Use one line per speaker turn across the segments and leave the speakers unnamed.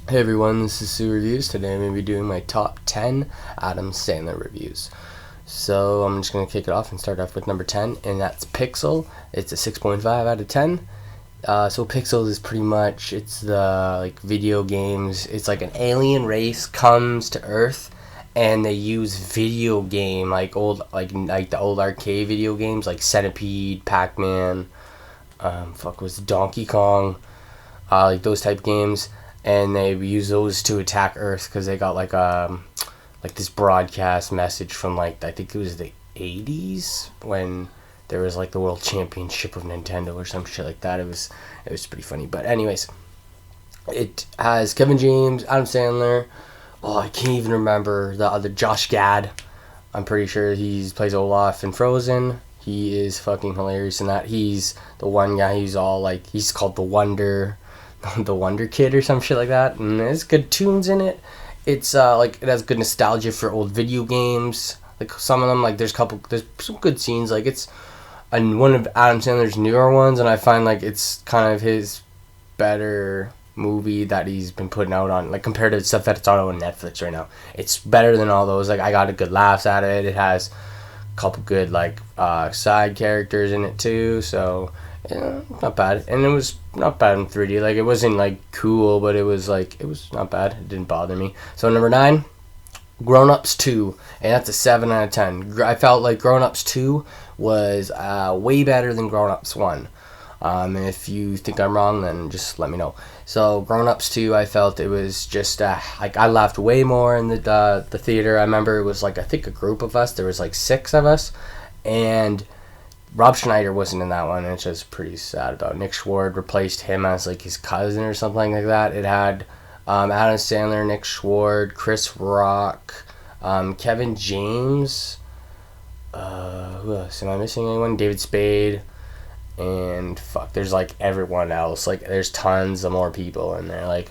Hey everyone, this is Sue Reviews. Today I'm going to be doing my top 10 Adam Sandler reviews. So I'm just going to kick it off and start off with number 10, and that's Pixel. It's a 6.5 out of 10. So Pixel is pretty much, it's the video games. It's like an alien race comes to Earth, and they use video game, like the old arcade video games, like Centipede, Pac-Man, was Donkey Kong, like those type games, and they use those to attack Earth because they got like this broadcast message from I think it was the 80s when there was like the World Championship of Nintendo or some shit like that. It was pretty funny. But anyways, it has Kevin James, Adam Sandler. Oh, I can't even remember the other Josh Gad. I'm pretty sure he plays Olaf in Frozen. He is fucking hilarious in that. He's the one guy who's all he's called the Wonder Kid or some shit like that, and there's good tunes in it. It's it has good nostalgia for old video games. Like some of them, there's some good scenes. It's one of Adam Sandler's newer ones, and I find it's kind of his better movie that he's been putting out on, compared to stuff that's on Netflix right now. It's better than all those. I got a good laughs out of it. It has a couple good side characters in it too, so yeah, not bad. And it was not bad in 3D. It wasn't cool, but it was not bad. It didn't bother me. So number 9, Grown Ups 2, and that's a 7 out of 10. I felt like Grown Ups 2 was way better than Grown Ups 1. And if you think I'm wrong, then just let me know. So Grown Ups 2, I felt it was just I laughed way more in the theater. I remember it was I think a group of us. There was 6 of us, and Rob Schneider wasn't in that one, and it's just pretty sad about it. Nick Sward replaced him as his cousin or something like that. It had Adam Sandler, Nick Sward, Chris Rock, Kevin James. Who else? Am I missing anyone? David Spade, and there's everyone else. There's tons of more people in there.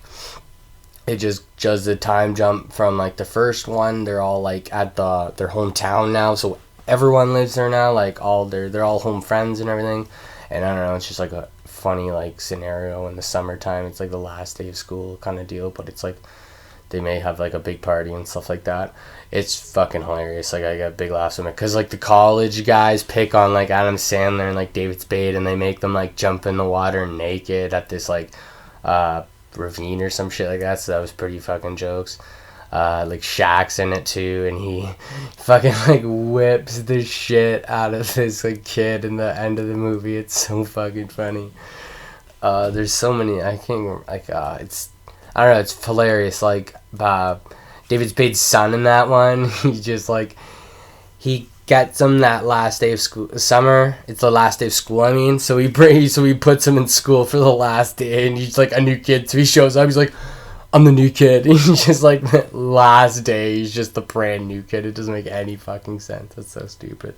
It just does the time jump from the first one. They're all at their hometown now, so everyone lives there now. They're all home friends and everything. And I don't know, it's just a funny scenario in the summertime. It's the last day of school kind of deal, but it's they may have a big party and stuff like that. It's fucking hilarious. I got big laughs from it because the college guys pick on Adam Sandler and David Spade, and they make them jump in the water naked at this ravine or some shit like that. So that was pretty fucking jokes. Shaq's in it too, and he fucking whips the shit out of this kid in the end of the movie. It's so fucking funny. There's so many. I can't it's, I don't know, it's hilarious. David Spade's son in that one, he just he gets him that last day of school, summer. It's the last day of school, I mean. So he puts him in school for the last day, and he's a new kid. So he shows up. He's I'm the new kid. He's just the last day. He's just the brand new kid. It doesn't make any fucking sense. That's so stupid.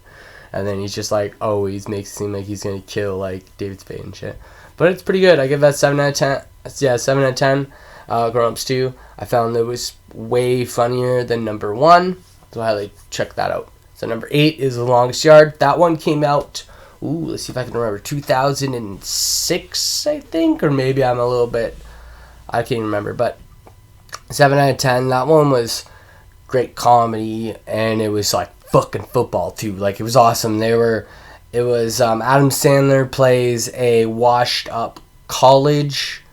And then he's just always makes it seem like he's gonna kill David Spade and shit. But it's pretty good. I give that 7 out of 10. Yeah, 7 out of 10. Grown Ups 2. I found it was way funnier than number 1. So I highly check that out. So number 8 is The Longest Yard. That one came out, let's see if I can remember, 2006, I think, or maybe I'm a little bit, I can't remember, but 7 out of 10. That one was great comedy, and it was fucking football too. It was awesome. Adam Sandler plays a washed up college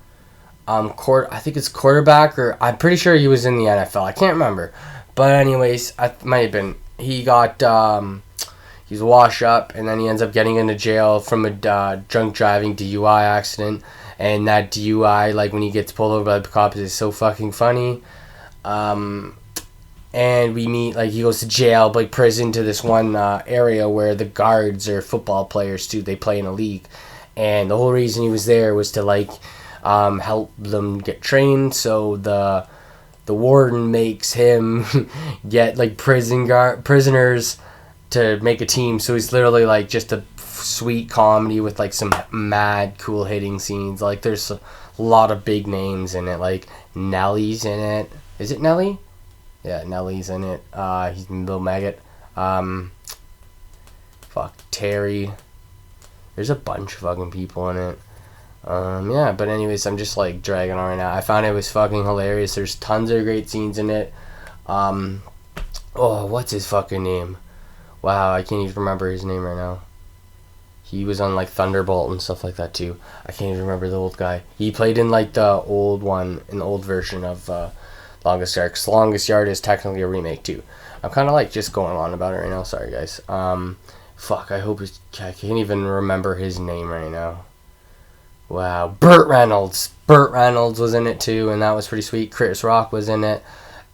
I think it's quarterback, or I'm pretty sure he was in the NFL. I can't remember, but anyways, I might have been. He got he's washed up, and then he ends up getting into jail from a drunk driving DUI accident. And that DUI, when he gets pulled over by the cops, is so fucking funny. And we meet, he goes to jail, prison, to this one area where the guards are football players too. They play in a league. And the whole reason he was there was to, help them get trained. So the warden makes him get, prisoners to make a team. So he's literally, just a sweet comedy with some mad cool hitting scenes. There's a lot of big names in it. Nelly's in it. Is it Nelly? Yeah, Nelly's in it. He's Bill Maggot. Terry. There's a bunch of fucking people in it. Yeah, but anyways, I'm just like dragging on right now. I found it was fucking hilarious. There's tons of great scenes in it. Oh, what's his fucking name? Wow, I can't even remember his name right now. He was on like Thunderbolt and stuff like that too. I can't even remember the old guy. He played in like the old one, in the old version of Longest Yard. Cause Longest Yard is technically a remake too. I'm kind of like just going on about it right now. Sorry guys. Fuck. I can't even remember his name right now. Wow, Burt Reynolds. Burt Reynolds was in it too, and that was pretty sweet. Chris Rock was in it,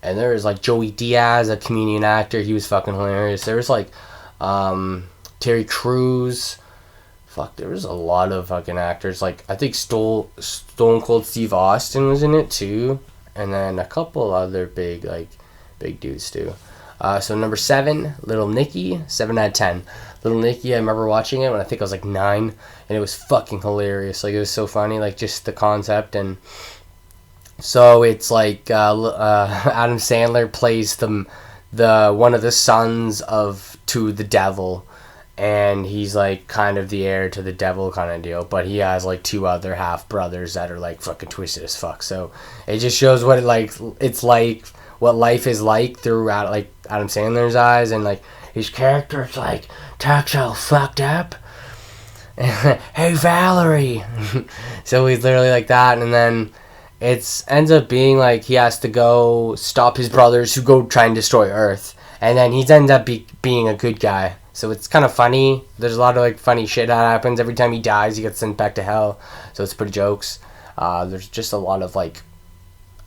and there was like Joey Diaz, a comedian actor. He was fucking hilarious. There was like Terry Crews. Fuck, there was a lot of fucking actors. Like I think Stone Cold Steve Austin was in it too, and then a couple other big dudes too. So number 7, Little Nicky, 7 out of 10. Little Nicky, I remember watching it when I think I was like 9, and it was fucking hilarious. Like it was so funny, like just the concept. And so it's like Adam Sandler plays the one of the sons to the devil, and he's like kind of the heir to the devil kind of deal, but he has like 2 other half brothers that are like fucking twisted as fuck. So it just shows what it's like what life is like through like Adam Sandler's eyes, and like his character's like talks all fucked up. Hey Valerie. So he's literally like that, and then it ends up being like he has to go stop his brothers who go try and destroy Earth, and then he ends up being a good guy. So it's kind of funny. There's a lot of like funny shit that happens. Every time he dies, he gets sent back to hell. So it's pretty jokes. There's just a lot of like,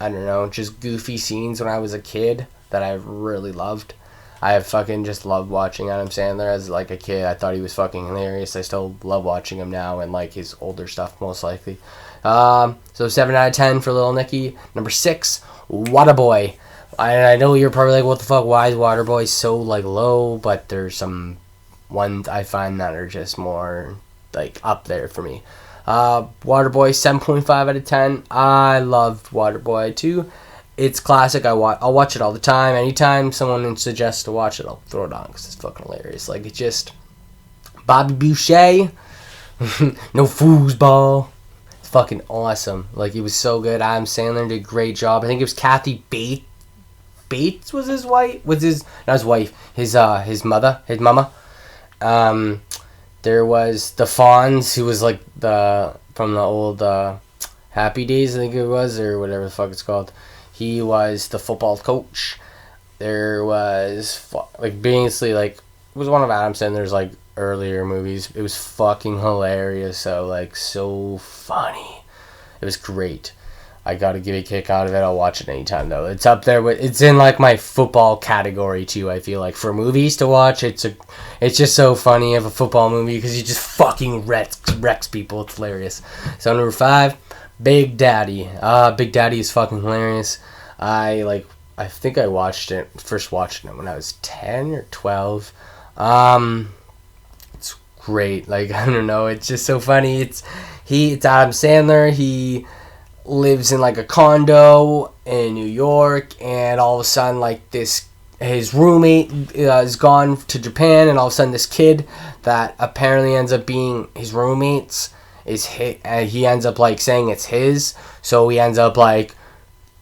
I don't know, just goofy scenes when I was a kid that I really loved. I have fucking just loved watching Adam Sandler as like a kid. I thought he was fucking hilarious. I still love watching him now, and like his older stuff most likely. So 7 out of 10 for Little Nicky. Number 6, Waterboy. I know you're probably like, what the fuck, why is Waterboy so like low? But there's some ones I find that are just more like up there for me. Waterboy, 7.5 out of 10. I loved Waterboy too. It's classic. I'll watch it all the time. Anytime someone suggests to watch it, I'll throw it on because it's fucking hilarious. Like, it's just Bobby Boucher, no foosball. It's fucking awesome. Like, it was so good. Adam Sandler did a great job. I think it was Kathy Bates was his wife. Not his wife. His mama. There was the Fonz, who was like from the old Happy Days, I think it was, or whatever the fuck it's called. He was the football coach. There was like basically like it was one of Adam Sandler's like earlier movies. It was fucking hilarious. So funny. It was great. I gotta give a kick out of it. I'll watch it anytime though. It's up there with, it's in like my football category too. I feel like for movies to watch, it's just so funny of a football movie because he just fucking wrecks people. It's hilarious. So number 5, Big Daddy. Big Daddy is fucking hilarious. I think I first watched it when I was 10 or 12. It's great. Like, I don't know, it's just so funny. It's Adam Sandler. He lives in like a condo in New York, and all of a sudden like his roommate is gone to Japan, and all of a sudden this kid that apparently ends up being his roommate's he ends up like saying it's his, so he ends up like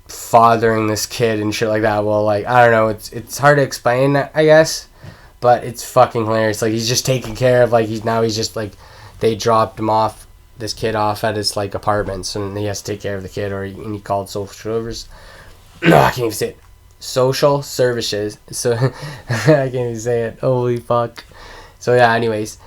fathering this kid and shit like that. Well, like, I don't know, it's hard to explain, I guess, but it's fucking hilarious. Like, he's just taking care of like he's just like they dropped this kid off at his like apartments, and he has to take care of the kid, and he called social services. No, I can't even say it. Social services. So I can't even say it. Holy fuck. So yeah, anyways,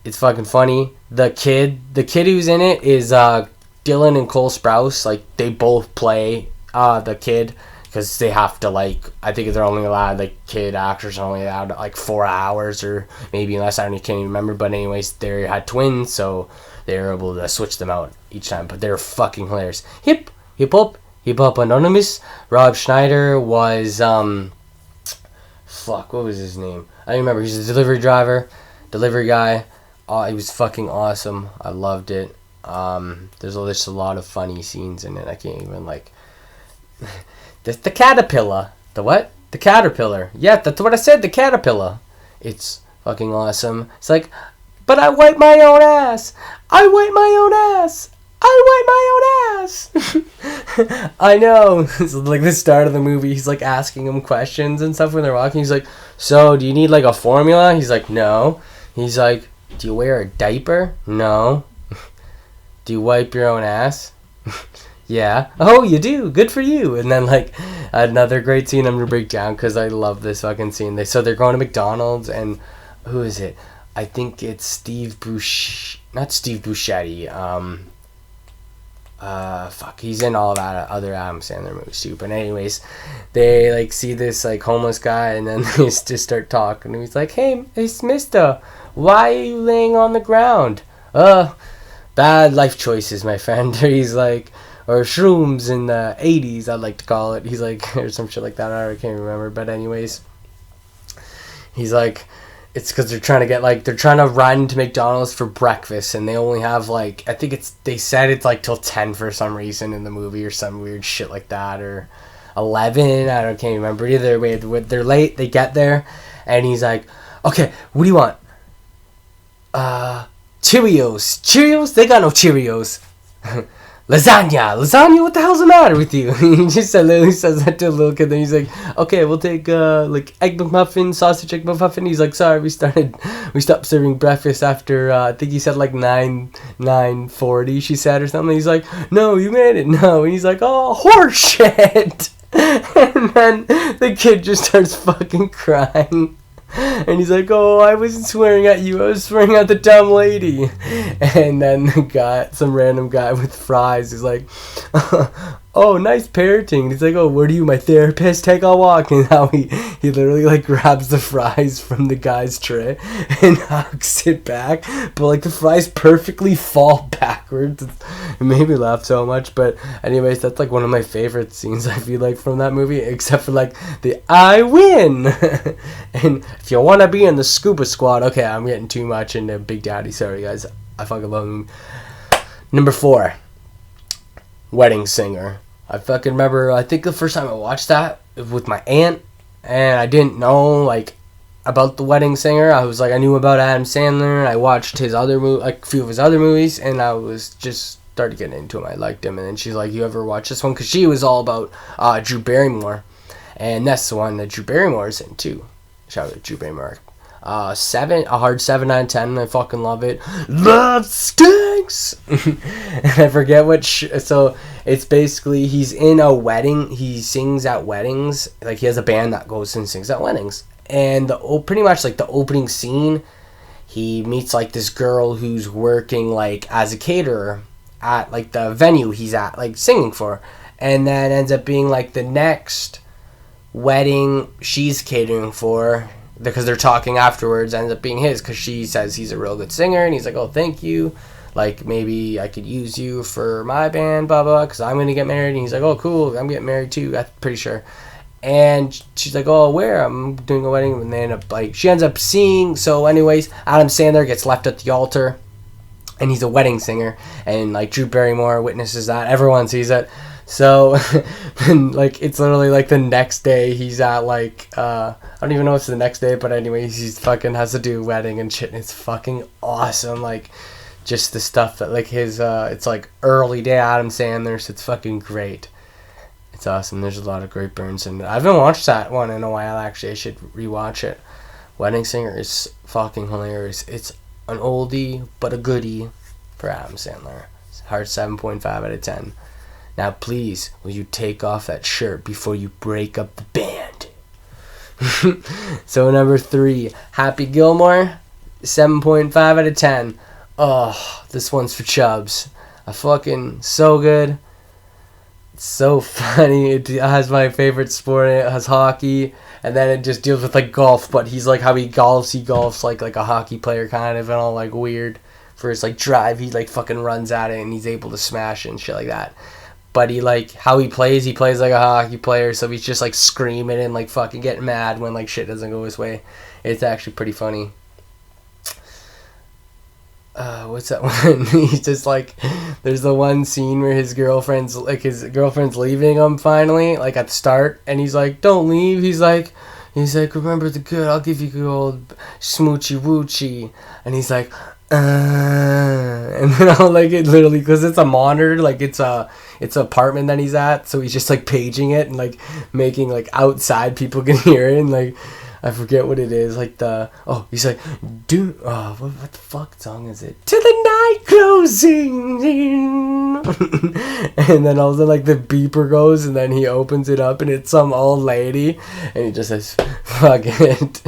it's fucking funny. The kid who's in it is Dylan and Cole Sprouse. Like, they both play the kid because they have to, like, I think they're only allowed, like, kid actors are only allowed like 4 hours or maybe less. I can't even remember. But anyways, they had twins, so they were able to switch them out each time. But they're fucking hilarious. Hip Hop Anonymous. Rob Schneider was what was his name? I don't remember. He's a delivery guy. He was fucking awesome. I loved it. There's just a lot of funny scenes in it. I can't even like the caterpillar. The what? The caterpillar. Yeah, that's what I said. The caterpillar. It's fucking awesome. It's like, but I wipe my own ass. I wipe my own ass. I know. It's like the start of the movie. He's like asking him questions and stuff when they're walking. He's like, so do you need like a formula? He's like, no. He's like, do you wear a diaper? No. Do you wipe your own ass? Yeah. Oh, you do. Good for you. And then like another great scene I'm gonna break down because I love this fucking scene. They're going to McDonald's and who is it? I think it's not Steve Buscemi. He's in all of other Adam Sandler movies too. But anyways, they like see this like homeless guy and then they just start talking. And he's like, "Hey, it's Mister, why are you laying on the ground? Bad life choices, my friend." He's like, or shrooms in the 80s, I'd like to call it. He's like, or some shit like that. I can't remember. But anyways, he's like, it's because they're trying to run to McDonald's for breakfast, and they only have like, I think they said it's like till 10 for some reason in the movie or some weird shit like that, or 11, can't remember. Either way, they're late, they get there, and he's like, okay, what do you want? Cheerios? They got no Cheerios. Lasagna, what the hell's the matter with you? He just literally says that to a little kid, then he's like, okay, we'll take like egg McMuffin, sausage egg McMuffin. He's like, sorry, we stopped serving breakfast after I think he said like 9:40 she said or something. He's like, no, you made it. No. And he's like, oh, horse shit. And then the kid just starts fucking crying. And he's like, oh, I wasn't swearing at you, I was swearing at the dumb lady. And then some random guy with fries is like, oh, nice parenting. And he's like, oh, what are you, my therapist? Take a walk. And how he literally like grabs the fries from the guy's tray and hucks it back, but like the fries perfectly fall backwards. It made me laugh so much. But anyways, that's like one of my favorite scenes, I feel like, from that movie, except for like the I win. And if you want to be in the scuba squad, okay, I'm getting too much into Big Daddy, sorry guys, I fucking love him. Number 4, Wedding Singer. I fucking remember, I think the first time I watched that with my aunt, and I didn't know like about The Wedding Singer. I was like, I knew about Adam Sandler, and I watched his other like a few of his other movies, and I was just started getting into him. I liked him. And then she's like, you ever watch this one? Because she was all about Drew Barrymore, and that's the one that Drew Barrymore is in too. Shout out to Drew Barrymore. A hard 7 out of 10. I fucking love it. Love stinks. And I forget what. So it's basically he's in a wedding. He sings at weddings. Like he has a band that goes and sings at weddings. And pretty much like the opening scene, he meets like this girl who's working like as a caterer at like the venue he's at, like singing for, and then ends up being like the next wedding she's catering for, because they're talking afterwards, ends up being his, because she says he's a real good singer, and he's like, oh, thank you, like maybe I could use you for my band, blah blah, because I'm gonna get married. And he's like, oh cool, I'm getting married too, I'm pretty sure. And she's like, oh, where? I'm doing a wedding. And they end up like, she ends up seeing. So anyways, Adam Sandler gets left at the altar, and he's a wedding singer, and like Drew Barrymore witnesses that, everyone sees it. So, and like, it's literally like the next day he's at like, I don't even know if it's the next day, but anyways, he's fucking has to do a wedding and shit, and it's fucking awesome. Like, just the stuff that like his, it's like early day Adam Sandler, so it's fucking great. It's awesome. There's a lot of great burns, and I haven't watched that one in a while, actually. I should rewatch it. Wedding Singer is fucking hilarious. It's an oldie, but a goodie for Adam Sandler. It's hard 7.5 out of 10. Now, please, will you take off that shirt before you break up the band? So, number 3, Happy Gilmore, 7.5 out of 10. Oh, this one's for Chubbs. So good. It's so funny. It has my favorite sport. It has hockey, and then it just deals with like golf. But he's like how he golfs like a hockey player kind of, and all like weird. For his like drive, he like fucking runs at it, and he's able to smash it and shit like that. But he like how he plays like a hockey player, so he's just like screaming and like fucking getting mad when like shit doesn't go his way. It's actually pretty funny. What's that one? He's just like, there's the one scene where his girlfriend's leaving him finally, like at the start, and he's like, don't leave. He's like, remember the good, I'll give you good old smoochy woochy. And he's like, and then I'll like it literally because it's a monitor, like it's an apartment that he's at, so he's just like paging it and like making like outside people can hear it, and like I forget what it is, like he's like what the fuck song is it? To the night closing in. And then all of a sudden like the beeper goes and then he opens it up and it's some old lady and he just says fuck it.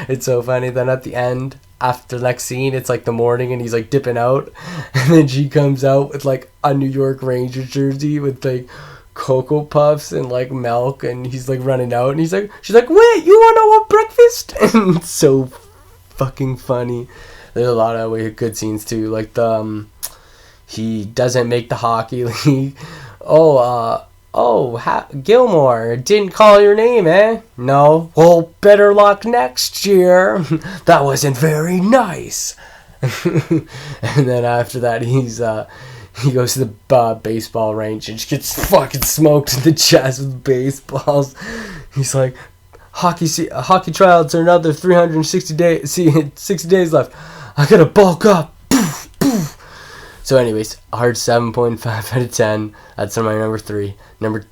It's so funny. Then at the end, after the next scene, it's like the morning and he's like dipping out, and then she comes out with like a New York Rangers jersey with like Cocoa Puffs and like milk, and he's like running out and she's like, wait, you wanna want breakfast? And it's so fucking funny. There's a lot of good scenes too, like he doesn't make the hockey league. Gilmore didn't call your name, eh? No. Well, better luck next year. That wasn't very nice. And then after that, he goes to the baseball range and just gets fucking smoked in the chest with baseballs. He's like, hockey tryouts are another 360 days. 60 days left. I gotta bulk up. Poof, poof. So anyways, a hard 7.5 out of 10. That's my number 3. Number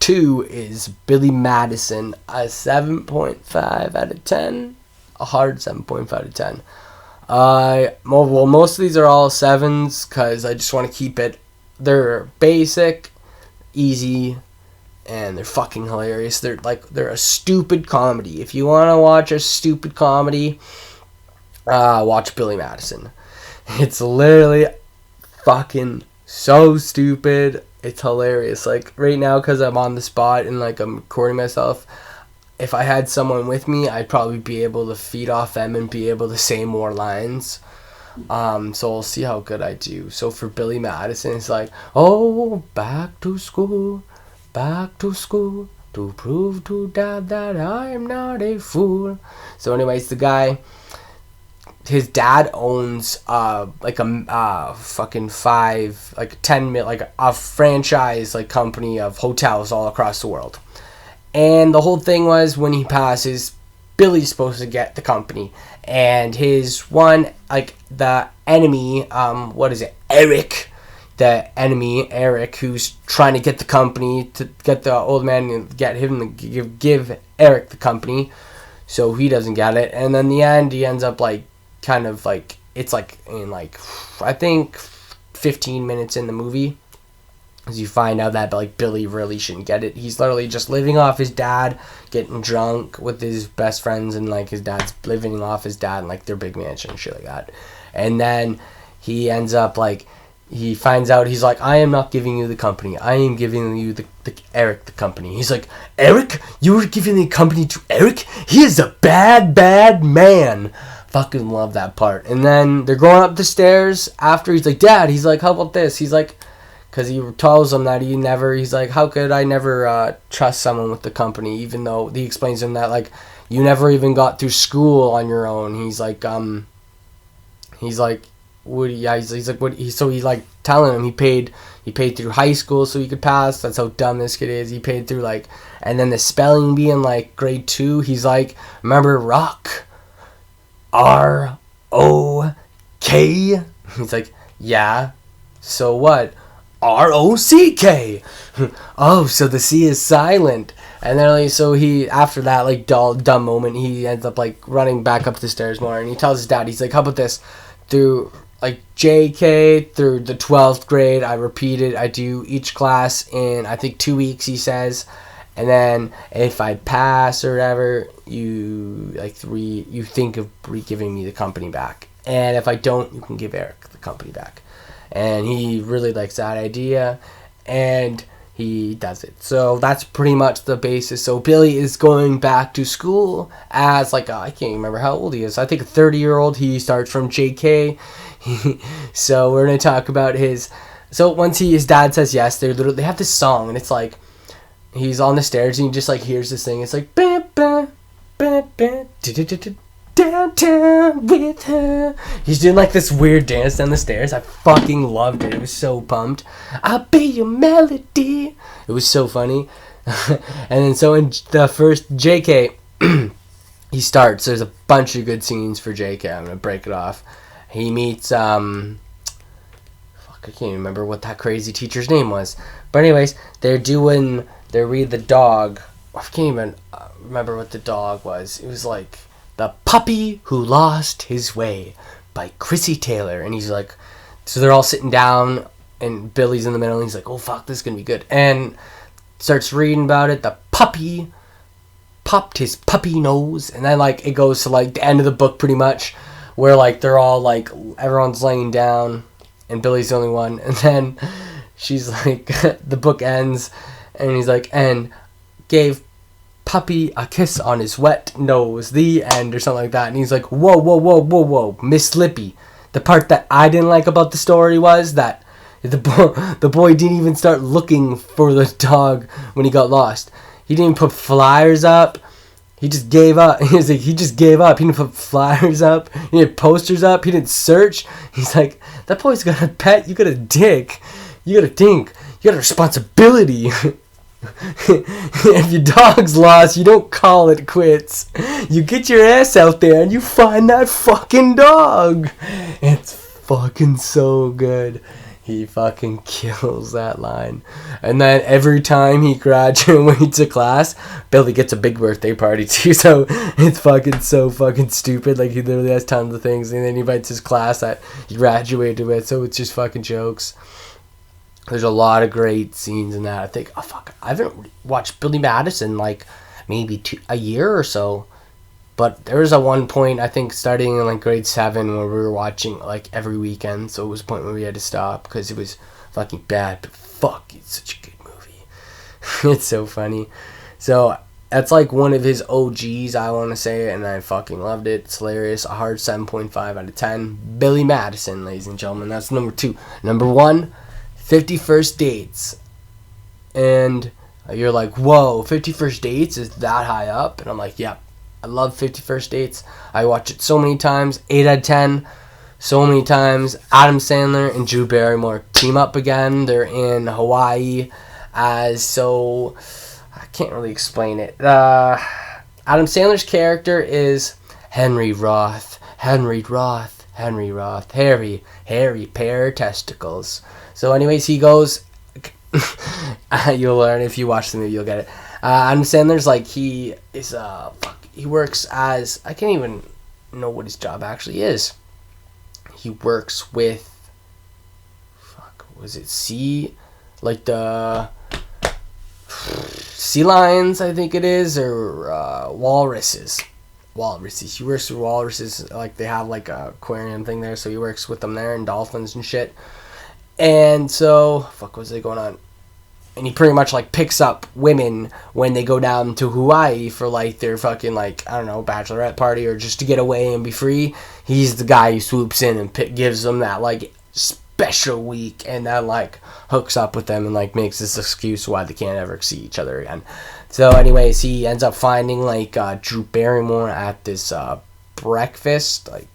2 is Billy Madison. A 7.5 out of 10. A hard 7.5 out of 10. Most of these are all 7s because I just want to keep it. They're basic, easy, and they're fucking hilarious. They're a stupid comedy. If you want to watch a stupid comedy, watch Billy Madison. It's literally fucking so stupid. It's hilarious. Like right now, because I'm on the spot and like I'm recording myself, if I had someone with me, I'd probably be able to feed off them and be able to say more lines. So we'll see how good I do. So for Billy Madison, it's like, oh, back to school, to prove to Dad that I am not a fool. So anyways, the guy, his dad owns fucking 10 mil, like a franchise like company of hotels all across the world. And the whole thing was, when he passes, Billy's supposed to get the company. And his one, like, the enemy, Eric, who's trying to get the company, to get the old man and get him to give Eric the company, so he doesn't get it. And then in the end, he ends up, like, kind of, like, it's, like, in, like, I think 15 minutes in the movie, as you find out that like Billy really shouldn't get it. He's literally just living off his dad, getting drunk with his best friends, and like his dad's living off his dad and like their big mansion and shit like that. And then he ends up like, he finds out, he's like, I am not giving you the company. I am giving you the Eric the company. He's like, Eric? You were giving the company to Eric? He is a bad, bad man. Fucking love that part. And then they're going up the stairs after. He's like, Dad, he's like, how about this? He's like, because he tells him that he's like, how could I never trust someone with the company, even though he explains to him that, like, you never even got through school on your own. He's like, what, so he, like, telling him he paid through high school so he could pass. That's how dumb this kid is. He paid through, like, and then the spelling bee in, like, grade 2, he's like, remember rock? R-O-K? He's like, yeah, so what? R-O-C-K. Oh, so the C is silent. And then like, so he, after that like dumb moment, he ends up like running back up the stairs more, and he tells his dad, he's like, how about this, through like JK through the 12th grade, I do each class in I think 2 weeks, he says, and then if I pass or whatever, you think of giving me the company back, and if I don't, you can give Eric the company back. And he really likes that idea, and he does it. So that's pretty much the basis. So Billy is going back to school as like I can't remember how old he is. I think a 30-year-old. He starts from JK. So we're gonna talk about his. So once his dad says yes, they have this song, and it's like he's on the stairs and he just like hears this thing. It's like bah, bah, bah, bah, downtown with her. He's doing like this weird dance down the stairs. I fucking loved it. It was so pumped. I'll be your melody. It was so funny. And then so in the first JK, he starts. There's a bunch of good scenes for JK. I'm gonna break it off. he meets I can't even remember what that crazy teacher's name was. But anyways, they read the dog. I can't even remember what the dog was. It was like The Puppy Who Lost His Way by Chrissy Taylor. And he's like, so they're all sitting down and Billy's in the middle and he's like, oh fuck, this is going to be good. And starts reading about it. The puppy popped his puppy nose. And then like it goes to like the end of the book pretty much where like they're all like, everyone's laying down. And Billy's the only one. And then she's like, the book ends. And he's like, and gave Puppy a kiss on his wet nose. The end or something like that. And he's like, whoa, Miss Lippy. The part that I didn't like about the story was that the boy didn't even start looking for the dog when he got lost. He didn't put flyers up. He just gave up. He's like, he just gave up. He didn't put flyers up. He didn't posters up. He didn't search. He's like, that boy's got a pet. You got a dick. You got a dink. You got a responsibility. If your dog's lost, you don't call it quits. You get your ass out there and you find that fucking dog. It's fucking so good. He fucking kills that line. And then every time he graduates a class, Billy gets a big birthday party too. So it's fucking so fucking stupid. Like he literally has tons of things. And then he invites his class that he graduated with. So it's just fucking jokes. There's a lot of great scenes in that. I think, I haven't watched Billy Madison like maybe a year or so. But there was a one point, I think, starting in like grade 7 where we were watching like every weekend. So it was a point where we had to stop because it was fucking bad. But fuck, it's such a good movie. It's so funny. So that's like one of his OGs, I want to say. And I fucking loved it. It's hilarious. A hard 7.5 out of 10. Billy Madison, ladies and gentlemen. That's number 2. Number 1, 50 First Dates. And you're like, whoa, 50 First Dates is that high up? And I'm like, yep. I love 50 First Dates. I watch it so many times. 8 out of 10. So many times. Adam Sandler and Drew Barrymore team up again. They're in Hawaii. I can't really explain it. Adam Sandler's character is Henry Roth. Harry Pear Testicles. So anyways, he goes... You'll learn if you watch the movie, you'll get it. Adam Sandler's like, he is he works as, I can't even know what his job actually is. He works with, like the sea lions, I think it is, or walruses. He works with walruses, like they have like a aquarium thing there, so he works with them there, and dolphins and shit. And so, what was going on? And he pretty much like picks up women when they go down to Hawaii for like their fucking like, I don't know, bachelorette party or just to get away and be free. He's the guy who swoops in and gives them that like special week and then like hooks up with them and like makes this excuse why they can't ever see each other again. So anyways, he ends up finding like Drew Barrymore at this breakfast, like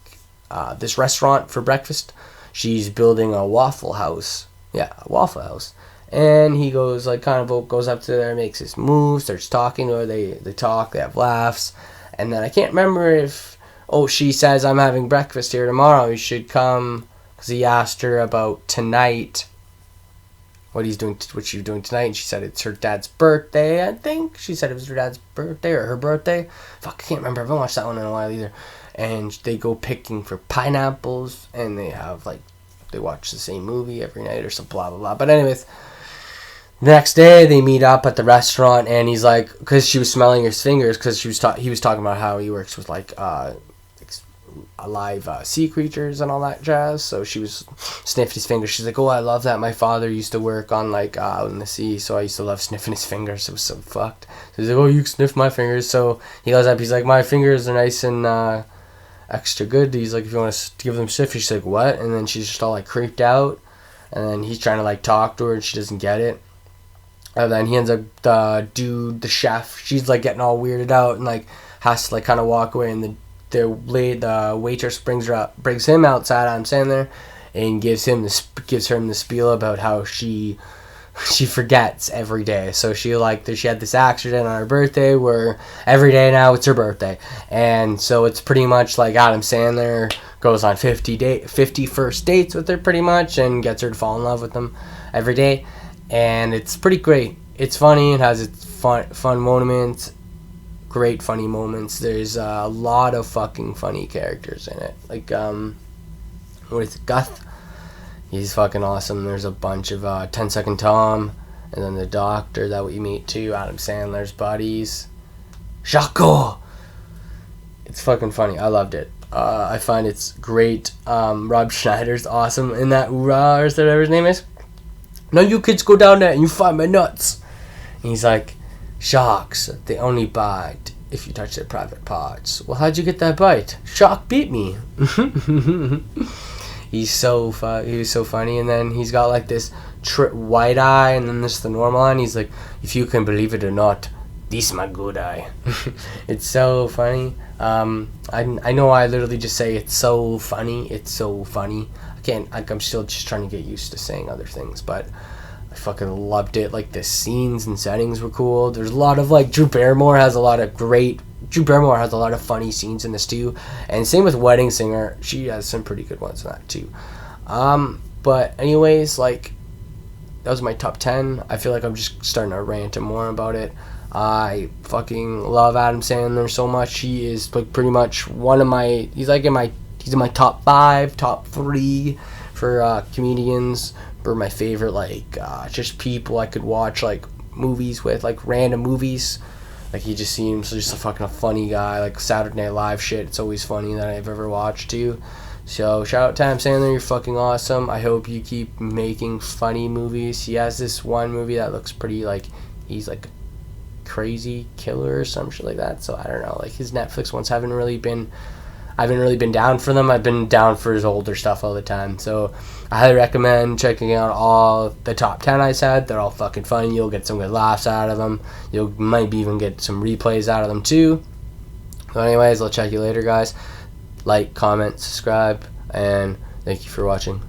this restaurant for breakfast. She's building a Waffle House. Yeah, a Waffle House. And he goes, like, kind of goes up to there, makes his move, starts talking to her. They talk, they have laughs. And then I can't remember if, she says, I'm having breakfast here tomorrow. You should come. Because he asked her about tonight, what she's doing tonight. And she said it's her dad's birthday, I think. She said it was her dad's birthday or her birthday. Fuck, I can't remember. I haven't watched that one in a while either. And they go picking for pineapples. And they have, like, they watch the same movie every night or some blah, blah, blah. But anyways... Next day, they meet up at the restaurant, and he's like, because she was smelling his fingers, because he was talking about how he works with like alive sea creatures and all that jazz. So she was sniffing his fingers. She's like, oh, I love that. My father used to work on like out in the sea, so I used to love sniffing his fingers. It was so fucked. So he's like, oh, you can sniff my fingers. So he goes up. He's like, my fingers are nice and extra good. He's like, if you want to give them sniff, she's like, what? And then she's just all like creeped out, and then he's trying to like talk to her, and she doesn't get it. And then he ends up, the chef, she's like getting all weirded out and like has to like kind of walk away. And the waitress brings him outside, Adam Sandler, and gives her the spiel about how she forgets every day. So she had this accident on her birthday where every day now it's her birthday. And so it's pretty much like Adam Sandler goes on 50 first dates with her pretty much, and gets her to fall in love with him every day. And it's pretty great. It's funny. It has its fun moments. Great funny moments. There's a lot of fucking funny characters in it. Like, what is it, Guth? He's fucking awesome. There's a bunch of 10 Second Tom, and then the doctor that we meet too, Adam Sandler's buddies. Jaco! It's fucking funny. I loved it. I find it's great. Rob Schneider's awesome in that Oorah, or whatever his name is. Now you kids go down there and you find my nuts. And he's like, sharks, they only bite if you touch their private parts. Well, how'd you get that bite? Shark beat me. He's so he was so funny. And then he's got like this white eye, and then there's the normal eye, and he's like, if you can believe it or not, this is my good eye. It's so funny. I know I literally just say it's so funny. It's so funny. I'm still just trying to get used to saying other things, but I fucking loved it. Like, the scenes and settings were cool. There's a lot of, like, Drew Barrymore has a lot of funny scenes in this too, and same with Wedding Singer. She has some pretty good ones in that too. But anyways, like, that was my top 10. I feel like I'm just starting to rant more about it. I fucking love Adam Sandler so much. He is like pretty much he's in my top 5, top 3 for comedians, for my favorite, like, just people I could watch, like, movies with, like, random movies. Like, he just seems just a fucking funny guy. Like, Saturday Night Live shit, it's always funny that I've ever watched too. So shout out to Adam Sandler, you're fucking awesome. I hope you keep making funny movies. He has this one movie that looks pretty, like, he's like crazy killer or some shit like that. So I don't know, like, his Netflix ones I haven't really been down for them. I've been down for his older stuff all the time. So I highly recommend checking out all the top 10 I said. They're all fucking funny. You'll get some good laughs out of them. You might even get some replays out of them too. So anyways, I'll check you later, guys. Like, comment, subscribe, and thank you for watching.